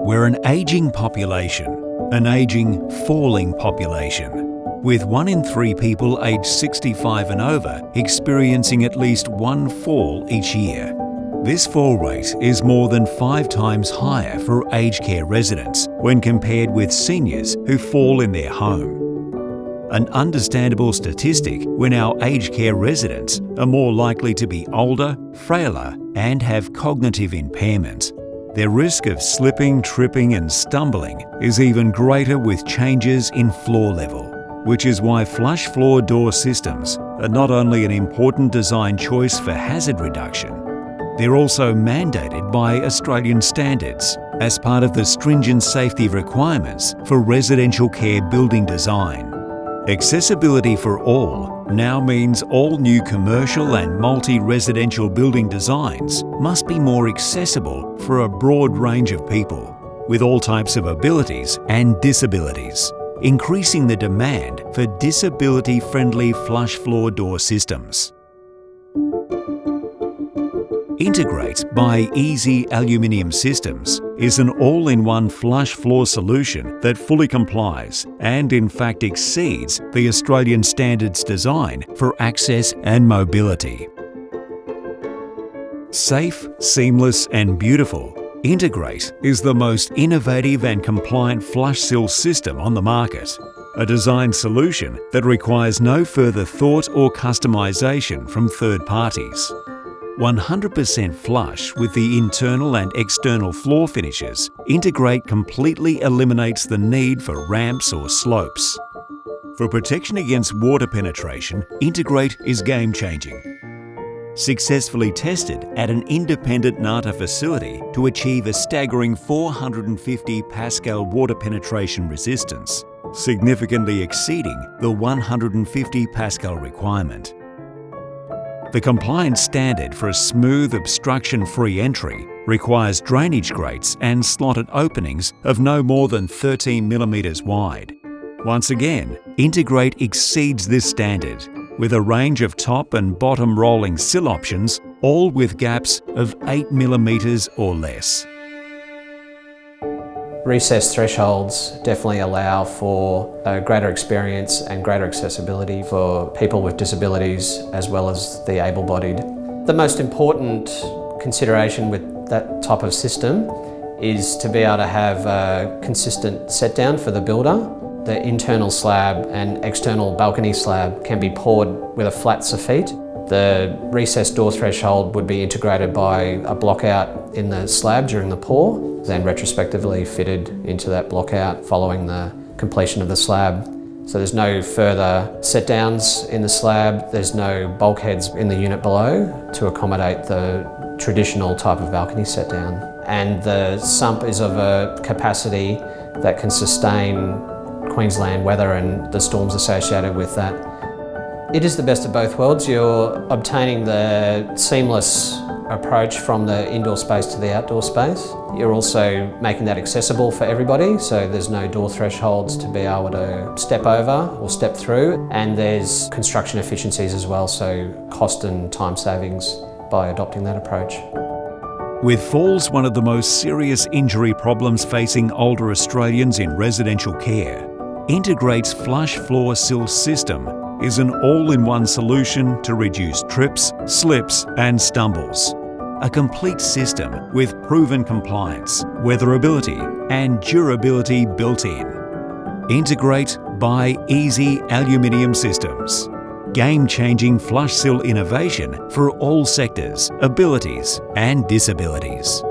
We're an ageing population, an ageing, falling population, with 1 in 3 people aged 65 and over experiencing at least one fall each year. This fall rate is more than 5 times higher for aged care residents when compared with seniors who fall in their home. An understandable statistic when our aged care residents are more likely to be older, frailer, and have cognitive impairment. Their risk of slipping, tripping, and stumbling is even greater with changes in floor level, which is why flush floor door systems are not only an important design choice for hazard reduction, they're also mandated by Australian standards as part of the stringent safety requirements for residential care building design. Accessibility for all now means all new commercial and multi-residential building designs must be more accessible for a broad range of people with all types of abilities and disabilities, increasing the demand for disability-friendly flush floor door systems. Integrate by Easy Aluminium Systems is an all-in-one flush floor solution that fully complies and in fact exceeds the Australian Standards design for access and mobility. Safe, seamless and beautiful, Integrate is the most innovative and compliant flush sill system on the market. A design solution that requires no further thought or customisation from third parties. 100% flush with the internal and external floor finishes, Integrate completely eliminates the need for ramps or slopes. For protection against water penetration, Integrate is game-changing. Successfully tested at an independent NATA facility to achieve a staggering 450 Pascal water penetration resistance, significantly exceeding the 150 Pascal requirement. The compliance standard for a smooth, obstruction-free entry requires drainage grates and slotted openings of no more than 13 mm wide. Once again, Integrate exceeds this standard with a range of top and bottom rolling sill options, all with gaps of 8 mm or less. Recessed thresholds definitely allow for a greater experience and greater accessibility for people with disabilities as well as the able-bodied. The most important consideration with that type of system is to be able to have a consistent set down for the builder. The internal slab and external balcony slab can be poured with a flat soffit. The recessed door threshold would be integrated by a block out in the slab during the pour, then retrospectively fitted into that block out following the completion of the slab. So there's no further set downs in the slab, there's no bulkheads in the unit below to accommodate the traditional type of balcony set down. And the sump is of a capacity that can sustain Queensland weather and the storms associated with that. It is the best of both worlds. You're obtaining the seamless approach from the indoor space to the outdoor space. You're also making that accessible for everybody, so there's no door thresholds to be able to step over or step through, and there's construction efficiencies as well, so cost and time savings by adopting that approach. With falls one of the most serious injury problems facing older Australians in residential care, Integrate's flush floor sill system is an all-in-one solution to reduce trips, slips and stumbles. A complete system with proven compliance, weatherability and durability built in. Integrate by Easy Aluminium Systems. Game-changing flush sill innovation for all sectors, abilities and disabilities.